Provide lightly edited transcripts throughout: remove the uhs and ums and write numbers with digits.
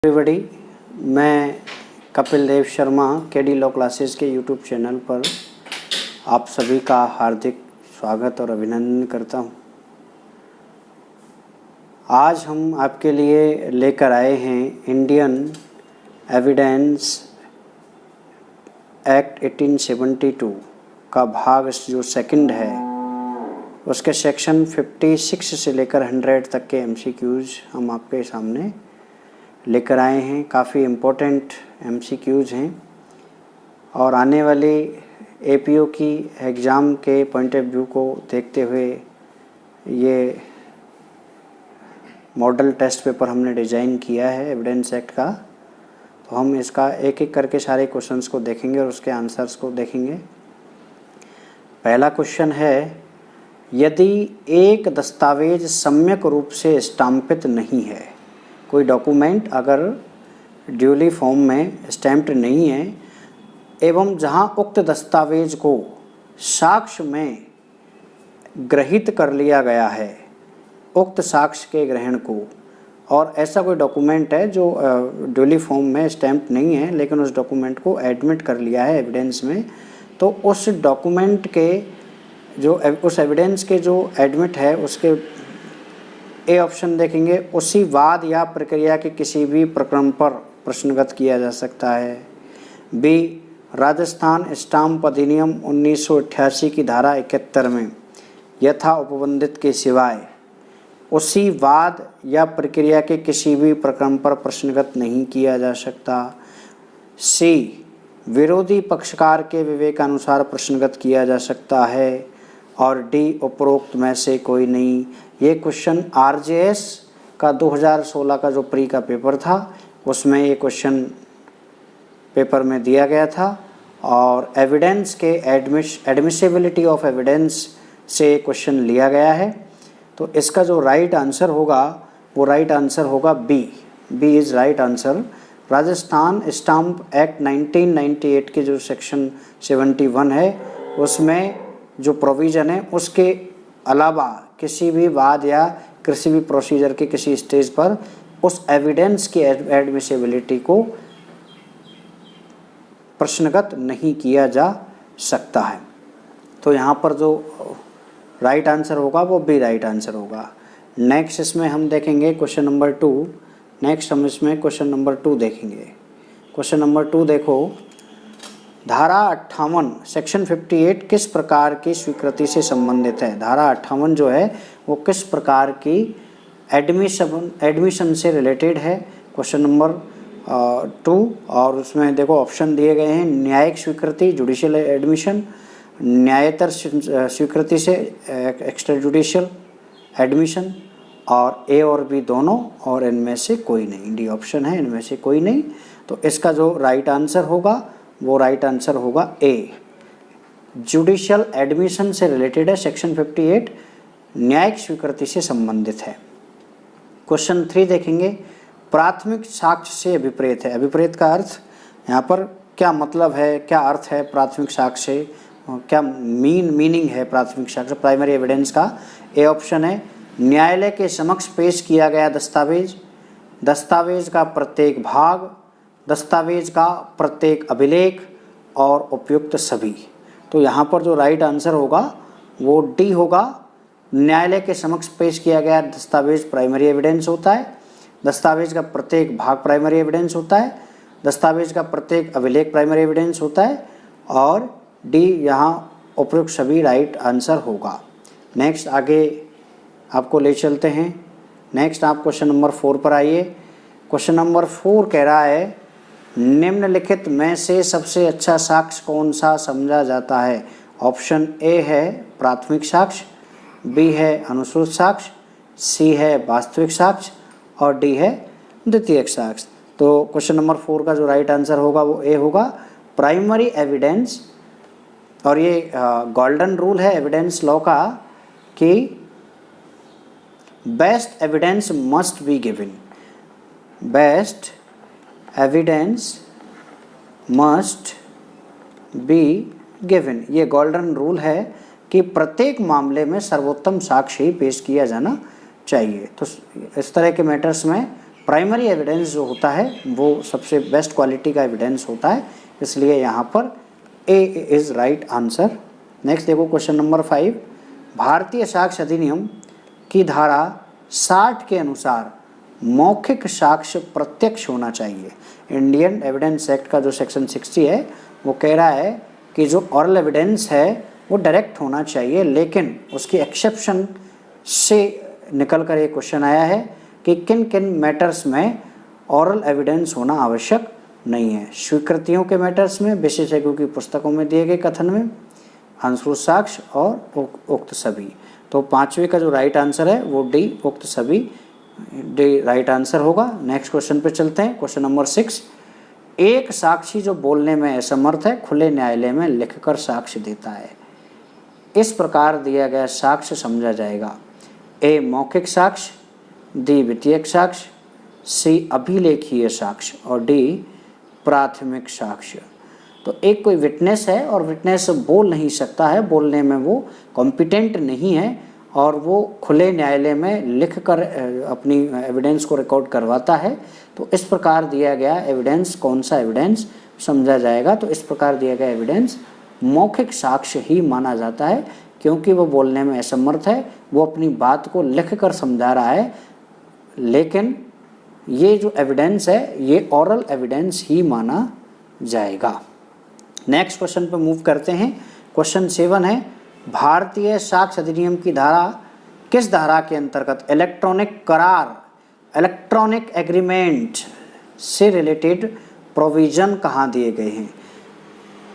Everybody, मैं Kapil Dev Sharma KD law classes के YouTube channel पर आप सभी का हार्दिक स्वागत और अभिनंदन करता हूं। आज हम आपके लिए लेकर आए हैं इंडियन एविडेंस एक्ट 1872 का भाग जो सेकंड है, उसके सेक्शन 56 से लेकर 100 तक के एमसीक्यूज़ हम आपके सामने लेकर आए हैं। काफ़ी इम्पोर्टेंट एमसीक्यूज़ हैं और आने वाली एपीओ की एग्ज़ाम के पॉइंट ऑफ व्यू को देखते हुए ये मॉडल टेस्ट पेपर हमने डिज़ाइन किया है एविडेंस एक्ट का। तो हम इसका एक एक करके सारे क्वेश्चंस को देखेंगे और उसके आंसर्स को देखेंगे। पहला क्वेश्चन है, यदि एक दस्तावेज सम्यक रूप से स्टाम्पित नहीं है, कोई डॉक्यूमेंट अगर ड्यूली फॉर्म में स्टैम्प्ड नहीं है एवं जहां उक्त दस्तावेज को साक्ष्य में ग्रहित कर लिया गया है, उक्त साक्ष्य के ग्रहण को, और ऐसा कोई डॉक्यूमेंट है जो ड्यूली फॉर्म में स्टैम्प नहीं है लेकिन उस डॉक्यूमेंट को एडमिट कर लिया है एविडेंस में, तो उस डॉक्यूमेंट के जो उस एविडेंस के जो एडमिट है उसके ए ऑप्शन देखेंगे, उसी वाद या प्रक्रिया के किसी भी प्रकरण पर प्रश्नगत किया जा सकता है। बी, राजस्थान स्टाम्प अधिनियम 1988 की धारा 71 में यथा उपबंधित के सिवाय उसी वाद या प्रक्रिया के किसी भी प्रकरण पर प्रश्नगत नहीं किया जा सकता। सी, विरोधी पक्षकार के विवेकानुसार प्रश्नगत किया जा सकता है। और डी, उपरोक्त में से कोई नहीं। ये क्वेश्चन आरजेएस का 2016 का जो प्री का पेपर था उसमें ये क्वेश्चन पेपर में दिया गया था और एविडेंस के एडमिसिबिलिटी ऑफ एविडेंस से क्वेश्चन लिया गया है। तो इसका जो राइट आंसर होगा वो राइट आंसर होगा B. B is right answer. Rajasthan stamp act 1998 के जो सेक्शन 71 है उसमें जो प्रोविज़न है उसके अलावा किसी भी वाद या किसी भी प्रोसीजर के किसी स्टेज पर उस एविडेंस की एडमिसिबिलिटी को प्रश्नगत नहीं किया जा सकता है। तो यहाँ पर जो राइट आंसर होगा वो भी राइट आंसर होगा। नेक्स्ट इसमें हम देखेंगे क्वेश्चन नंबर 2। नेक्स्ट हम इसमें क्वेश्चन नंबर 2 देखेंगे। क्वेश्चन नंबर 2 देखो, धारा 58 सेक्शन 58 किस प्रकार की स्वीकृति से संबंधित है? धारा 58 जो है वो किस प्रकार की एडमिशन से रिलेटेड है? Question number 2। और उसमें देखो ऑप्शन दिए गए हैं, न्यायिक स्वीकृति जुडिशियल एडमिशन, न्यायतर स्वीकृति से एक्स्ट्रा जुडिशियल एडमिशन, और ए और बी दोनों, और इनमें से कोई नहीं। डी ऑप्शन है, इनमें से कोई नहीं। तो इसका जो राइट आंसर होगा वो राइट आंसर होगा ए, जुडिशियल एडमिशन से रिलेटेड है। सेक्शन 58 न्यायिक स्वीकृति से संबंधित है। क्वेश्चन 3 देखेंगे, प्राथमिक साक्ष्य से अभिप्रेत है। अभिप्रेत का अर्थ यहाँ पर क्या मतलब है, क्या अर्थ है प्राथमिक साक्ष्य से, क्या मीनिंग है प्राथमिक साक्ष्य, प्राइमरी एविडेंस का? ए ऑप्शन है, न्यायालय के समक्ष पेश किया गया दस्तावेज, दस्तावेज का प्रत्येक भाग, दस्तावेज का प्रत्येक अभिलेख और उपयुक्त सभी। तो यहाँ पर जो राइट आंसर होगा वो डी होगा, न्यायालय के समक्ष पेश किया गया दस्तावेज प्राइमरी एविडेंस होता है, दस्तावेज का प्रत्येक भाग प्राइमरी एविडेंस होता है, दस्तावेज का प्रत्येक अभिलेख प्राइमरी एविडेंस होता है, और डी यहाँ उपयुक्त सभी राइट आंसर होगा। नेक्स्ट आगे आपको ले चलते हैं। नेक्स्ट आप क्वेश्चन नंबर 4 पर आइए। क्वेश्चन नंबर 4 कह रहा है, निम्नलिखित में से सबसे अच्छा साक्ष्य कौन सा समझा जाता है? ऑप्शन ए है प्राथमिक साक्ष्य, बी है अनुश्रुत साक्ष्य, सी है वास्तविक साक्ष्य, और डी है द्वितीयक साक्ष्य। तो क्वेश्चन नंबर 4 का जो राइट आंसर होगा वो ए होगा, प्राइमरी एविडेंस। और ये गोल्डन रूल है एविडेंस लॉ का कि best evidence must be given, best evidence must be given. ये गोल्डन रूल है कि प्रत्येक मामले में सर्वोत्तम साक्ष्य ही पेश किया जाना चाहिए। तो इस तरह के मैटर्स में प्राइमरी एविडेंस जो होता है वो सबसे बेस्ट क्वालिटी का एविडेंस होता है, इसलिए यहाँ पर A is right answer. Next देखो क्वेश्चन नंबर 5, भारतीय साक्ष्य अधिनियम की धारा 60 के अनुसार मौखिक साक्ष्य प्रत्यक्ष होना चाहिए। इंडियन एविडेंस एक्ट का जो सेक्शन 60 है वो कह रहा है कि जो ऑरल एविडेंस है वो डायरेक्ट होना चाहिए, लेकिन उसकी एक्सेप्शन से निकल कर एक क्वेश्चन आया है कि किन किन मैटर्स में ऑरल एविडेंस होना आवश्यक नहीं है। स्वीकृतियों के मैटर्स में, विशेषज्ञों की पुस्तकों में दिए गए कथन में, अंशरूप साक्ष्य और उक्त सभी। तो 5वें का जो राइट आंसर है वो डी, उक्त सभी डी राइट आंसर होगा। नेक्स्ट क्वेश्चन पे चलते हैं, क्वेश्चन नंबर 6, एक साक्षी जो बोलने में असमर्थ है खुले न्यायालय में लिखकर साक्ष्य देता है, इस प्रकार दिया गया साक्ष्य समझा जाएगा। ए मौखिक साक्ष्य, डी वित्तीयक साक्ष्य, सी अभिलेखीय साक्ष्य और डी प्राथमिक साक्ष्य। तो एक कोई विटनेस है और विटनेस बोल नहीं सकता है, बोलने में वो कॉम्पिटेंट नहीं है और वो खुले न्यायालय में लिखकर अपनी एविडेंस को रिकॉर्ड करवाता है, तो इस प्रकार दिया गया एविडेंस कौन सा एविडेंस समझा जाएगा। तो इस प्रकार दिया गया एविडेंस मौखिक साक्ष्य ही माना जाता है, क्योंकि वो बोलने में असमर्थ है, वो अपनी बात को लिखकर समझा रहा है, लेकिन ये जो एविडेंस है ये ऑरल एविडेंस ही माना जाएगा। नेक्स्ट क्वेश्चन पे मूव करते हैं। क्वेश्चन 7 है, भारतीय साक्ष्य अधिनियम की धारा किस धारा के अंतर्गत इलेक्ट्रॉनिक करार, इलेक्ट्रॉनिक एग्रीमेंट से रिलेटेड प्रोविजन कहाँ दिए गए हैं।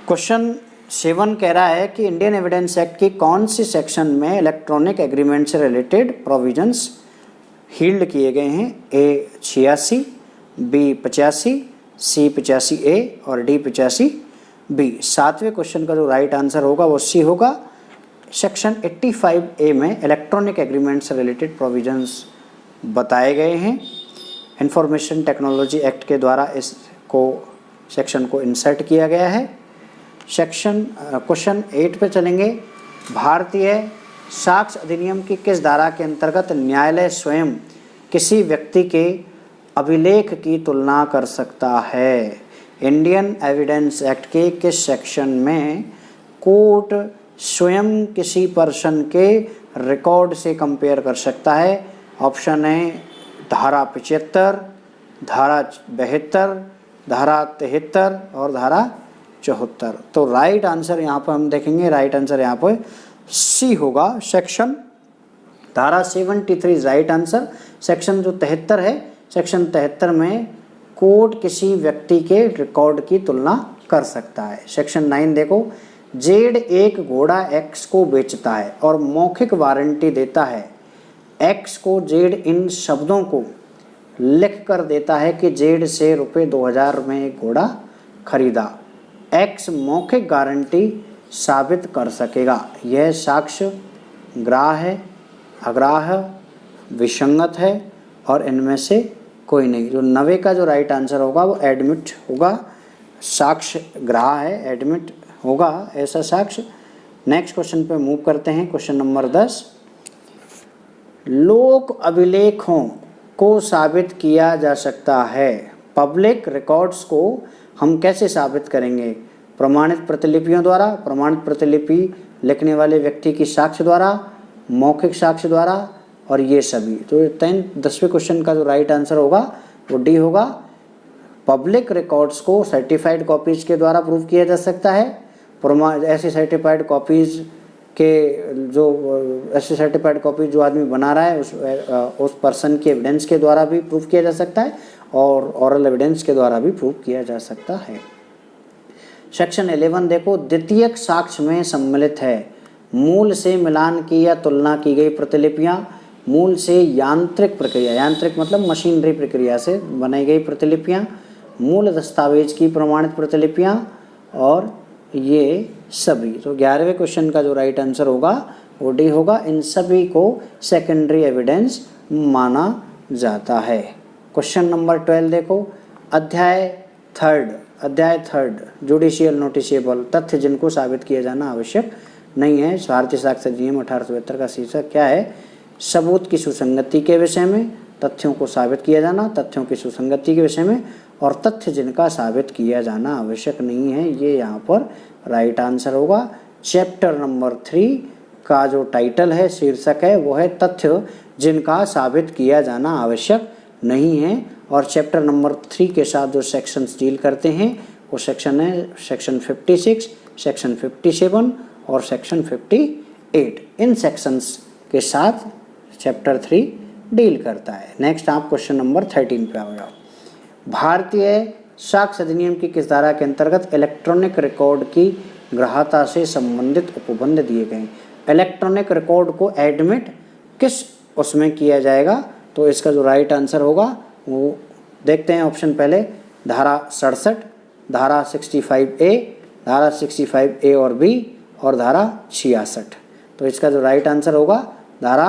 क्वेश्चन 7 कह रहा है कि इंडियन एविडेंस एक्ट की कौन सी सेक्शन में इलेक्ट्रॉनिक एग्रीमेंट से रिलेटेड प्रोविजंस हील्ड किए गए हैं। ए 86, बी 85, सी 85A और डी 85B। 7वें क्वेश्चन का जो राइट आंसर होगा वो सी होगा। सेक्शन 85A में इलेक्ट्रॉनिक एग्रीमेंट से रिलेटेड प्रोविजंस बताए गए हैं। इंफॉर्मेशन टेक्नोलॉजी एक्ट के द्वारा इसको सेक्शन को इंसर्ट किया गया है। क्वेश्चन 8 पे चलेंगे। भारतीय साक्ष्य अधिनियम की किस धारा के अंतर्गत न्यायालय स्वयं किसी व्यक्ति के अभिलेख की तुलना कर सकता है। इंडियन एविडेंस एक्ट के किस सेक्शन में कोर्ट स्वयं किसी पर्सन के रिकॉर्ड से कंपेयर कर सकता है। ऑप्शन है धारा 75, धारा 72, धारा 73 और धारा 74। तो राइट आंसर यहाँ पर हम देखेंगे, राइट आंसर यहाँ पर सी होगा। सेक्शन धारा 73 राइट आंसर। सेक्शन जो 73 है, सेक्शन 73 में कोर्ट किसी व्यक्ति के रिकॉर्ड की तुलना कर सकता है। सेक्शन 9 देखो, जेड एक घोड़ा एक्स को बेचता है और मौखिक वारंटी देता है। एक्स को जेड इन शब्दों को लिख कर देता है कि जेड से रुपये 2000 में एक घोड़ा खरीदा। एक्स मौखिक गारंटी साबित कर सकेगा। यह साक्ष्य ग्राह्य है, अग्राह्य, विसंगत है और इनमें से कोई नहीं। जो 90 का जो राइट आंसर होगा वो एडमिट होगा। साक्ष्य ग्राह्य है, एडमिट होगा ऐसा साक्ष्य। नेक्स्ट क्वेश्चन पे मूव करते हैं। क्वेश्चन नंबर 10, लोक अभिलेखों को साबित किया जा सकता है। पब्लिक रिकॉर्ड्स को हम कैसे साबित करेंगे? प्रमाणित प्रतिलिपियों द्वारा, प्रमाणित प्रतिलिपि लिखने वाले व्यक्ति की साक्ष्य द्वारा, मौखिक साक्ष्य द्वारा और ये सभी। तो 10वें क्वेश्चन का जो राइट आंसर होगा वो डी होगा। पब्लिक रिकॉर्ड्स को सर्टिफाइड कॉपीज के द्वारा प्रूव किया जा सकता है। ऐसी सर्टिफाइड कॉपीज के ऐसे सर्टिफाइड कॉपी जो आदमी बना रहा है उस पर्सन के एविडेंस के द्वारा भी प्रूव किया जा सकता है और ऑरल एविडेंस के द्वारा भी प्रूव किया जा सकता है। सेक्शन 11 देखो, द्वितीयक साक्ष्य में सम्मिलित है मूल से मिलान की या तुलना की गई प्रतिलिपियां, मूल से यांत्रिक प्रक्रिया, यांत्रिक मतलब मशीनरी प्रक्रिया से बनाई गई प्रतिलिपियां, मूल दस्तावेज की प्रमाणित प्रतिलिपियां और ये सभी। तो 11वें क्वेश्चन का जो राइट आंसर होगा वो डी होगा। इन सभी को सेकेंडरी एविडेंस माना जाता है। क्वेश्चन नंबर 12 देखो, अध्याय 3 जुडिशियल नोटिसेबल तथ्य जिनको साबित किया जाना आवश्यक नहीं है। भारतीय साक्ष्य अधिनियम 1872 का शीर्षक क्या है? सबूत की सुसंगति के विषय में, तथ्यों को साबित किया जाना, तथ्यों की सुसंगति के विषय में, और तथ्य जिनका साबित किया जाना आवश्यक नहीं है, ये यहाँ पर राइट आंसर होगा। चैप्टर नंबर 3 का जो टाइटल है, शीर्षक है, वो है तथ्य जिनका साबित किया जाना आवश्यक नहीं है। और चैप्टर नंबर 3 के साथ जो सेक्शंस डील करते हैं वो सेक्शन है सेक्शन 56, सेक्शन 57 और सेक्शन 58। इन सेक्शंस के साथ चैप्टर 3 डील करता है। नेक्स्ट आप क्वेश्चन नंबर 13 पे आ जाओ। भारतीय साक्ष्य अधिनियम की किस धारा के अंतर्गत इलेक्ट्रॉनिक रिकॉर्ड की ग्राह्यता से संबंधित उपबंध दिए गए? इलेक्ट्रॉनिक रिकॉर्ड को एडमिट किस उसमें किया जाएगा? तो इसका जो राइट आंसर होगा वो देखते हैं। ऑप्शन पहले धारा 67, धारा 65A, धारा 65A और B और धारा 66। तो इसका जो राइट आंसर होगा धारा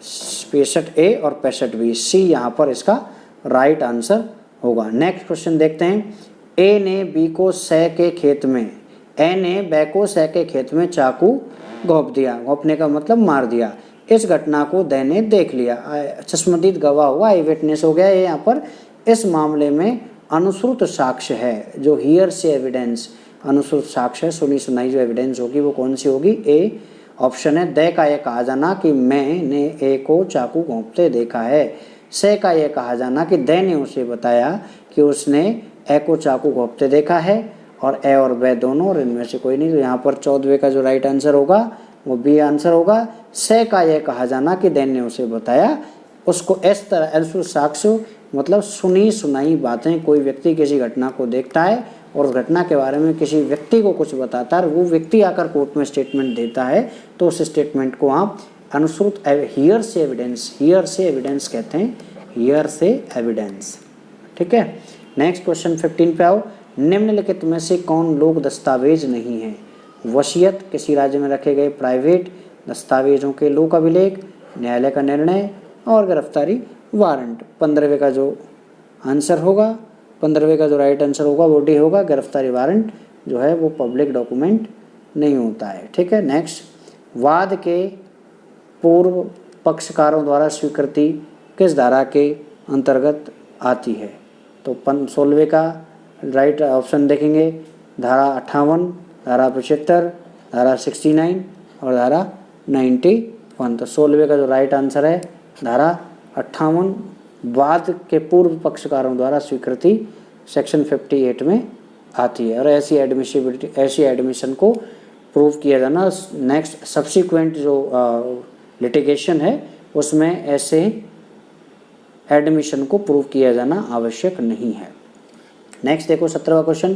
65A और 65B, सी यहाँ पर इसका राइट आंसर होगा। नेक्स्ट क्वेश्चन देखते हैं। ए ने बी को सै के खेत में, ए ने बै को सै के खेत में चाकू घोंप दिया, घोंपने का मतलब मार दिया। इस घटना को दै ने देख लिया, चश्मदीद गवाह हुआ, आई विटनेस हो गया। ये यहाँ पर इस मामले में अनुश्रुत साक्ष्य है, जो हियर से एविडेंस, अनुश्रुत साक्ष्य है, सुनी सुनाई जो एविडेंस होगी वो कौन सी होगी? ए ऑप्शन है। दै का ये कहा जाना कि मैंने ए को चाकू घोंपते देखा है। से का ये कहा जाना कि दै ने उसे बताया कि उसने ए को चाकू घोंपते देखा है। और ए और बै दोनों, और इनमें से कोई नहीं। तो यहाँ पर 14वें का जो राइट आंसर होगा वो बी आंसर होगा। से का ये कहा जाना कि दै ने उसे बताया, उसको इस तरह अनुश्रुत साक्ष्य मतलब सुनी सुनाई बातें। कोई व्यक्ति किसी घटना को देखता है और उस घटना के बारे में किसी व्यक्ति को कुछ बताता है, वो व्यक्ति आकर कोर्ट में स्टेटमेंट देता है, तो उस स्टेटमेंट को आप अनुश्रुत हियर से एविडेंस, हियर से एविडेंस कहते हैं, हियर से एविडेंस। ठीक है। नेक्स्ट क्वेश्चन 15 पे आओ। निम्नलिखित में से कौन लोक दस्तावेज नहीं है? वसीयत किसी राज्य में रखे गए प्राइवेट दस्तावेजों के लोक अभिलेख, न्यायालय का निर्णय और गिरफ्तारी वारंट। 15वें का जो आंसर होगा, 15वें का जो राइट आंसर होगा वो डी होगा। गिरफ्तारी वारंट जो है वो पब्लिक डॉक्यूमेंट नहीं होता है। ठीक है। नेक्स्ट, वाद के पूर्व पक्षकारों द्वारा स्वीकृति किस धारा के अंतर्गत आती है? तो 16वें का राइट ऑप्शन देखेंगे, धारा 58, धारा 75, धारा 69 और धारा 91। तो 16वें का जो राइट आंसर है धारा 58, वाद के पूर्व पक्षकारों द्वारा स्वीकृति सेक्शन 58 में आती है। और ऐसी एडमिसिबिलिटी, ऐसी एडमिशन को प्रूव किया जाना नेक्स्ट सब्सिक्वेंट जो लिटिगेशन है उसमें ऐसे एडमिशन को प्रूव किया जाना आवश्यक नहीं है। नेक्स्ट देखो 17वां क्वेश्चन।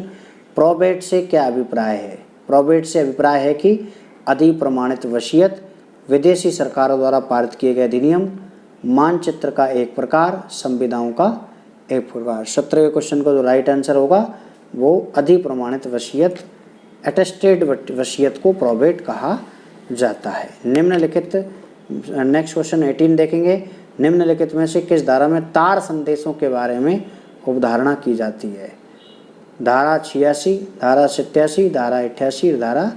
प्रोबेट से क्या अभिप्राय है? प्रोबेट से अभिप्राय है कि अधिप्रमाणित वसीयत, विदेशी सरकारों द्वारा पारित किए गए अधिनियम, मानचित्र का एक प्रकार, संविदाओं का एक प्रकार। 17वें क्वेश्चन का जो राइट आंसर होगा वो अधिप्रमाणित वसीयत, अटेस्टेड वसीयत को प्रोबेट कहा जाता है। निम्नलिखित, नेक्स्ट क्वेश्चन 18 देखेंगे। निम्नलिखित में से किस धारा में तार संदेशों के बारे में अवधारणा की जाती है? धारा 86, धारा 87, धारा 88, धारा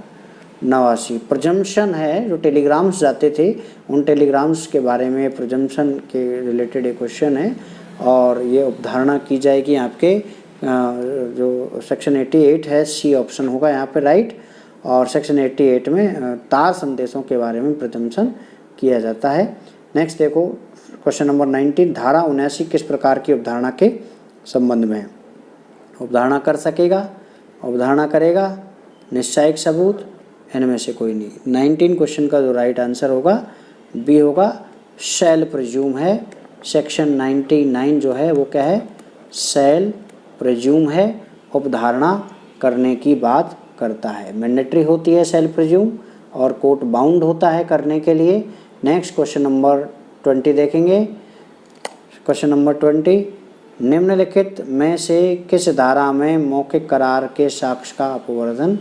89। प्रजम्पशन है, जो टेलीग्राम्स जाते थे उन टेलीग्राम्स के बारे में, प्रजम्पशन के रिलेटेड एक क्वेश्चन है और ये अवधारणा की जाएगी आपके जो सेक्शन 88 है, सी ऑप्शन होगा यहाँ पे राइट। और सेक्शन 88 में तार संदेशों के बारे में प्रजम्पशन किया जाता है। नेक्स्ट देखो क्वेश्चन नंबर 19। धारा 79 किस प्रकार की अवधारणा के संबंध में है? अवधारणा कर सकेगा, अवधारणा करेगा, निश्चायक सबूत, इनमें से कोई नहीं। 19 क्वेश्चन का जो राइट आंसर होगा बी होगा, शैल प्रिज्यूम है। सेक्शन 99 जो है वो क्या है? शैल प्रिज्यूम है, अवधारणा करने की बात करता है। मैंडेटरी होती है शैल प्रिज्यूम और कोर्ट बाउंड होता है करने के लिए। नेक्स्ट क्वेश्चन नंबर 20 देखेंगे। क्वेश्चन नंबर 20, निम्नलिखित में से किस धारा में मौखिक करार के साक्ष्य का अपवर्जन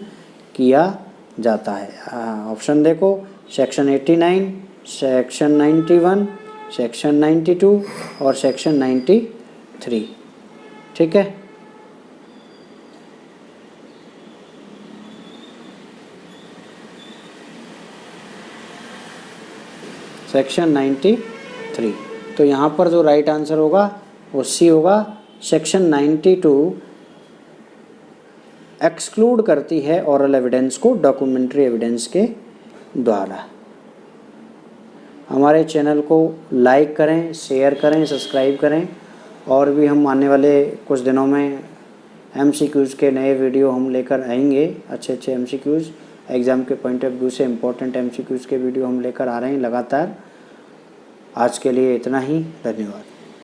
किया जाता है? ऑप्शन देखो, सेक्शन 89, सेक्शन 91, सेक्शन 92 और सेक्शन 93। ठीक है। सेक्शन 93। तो यहाँ पर जो राइट आंसर होगा वो सी होगा। सेक्शन 92 एक्सक्लूड करती है ओरल एविडेंस को डॉक्यूमेंट्री एविडेंस के द्वारा। हमारे चैनल को लाइक करें, शेयर करें, सब्सक्राइब करें, और भी हम आने वाले कुछ दिनों में MCQs के नए वीडियो हम लेकर आएंगे। अच्छे अच्छे MCQs एग्ज़ाम के पॉइंट ऑफ व्यू से इम्पोर्टेंट MCQs के वीडियो हम लेकर आ रहे हैं लगातार। आज के लिए इतना ही, धन्यवाद।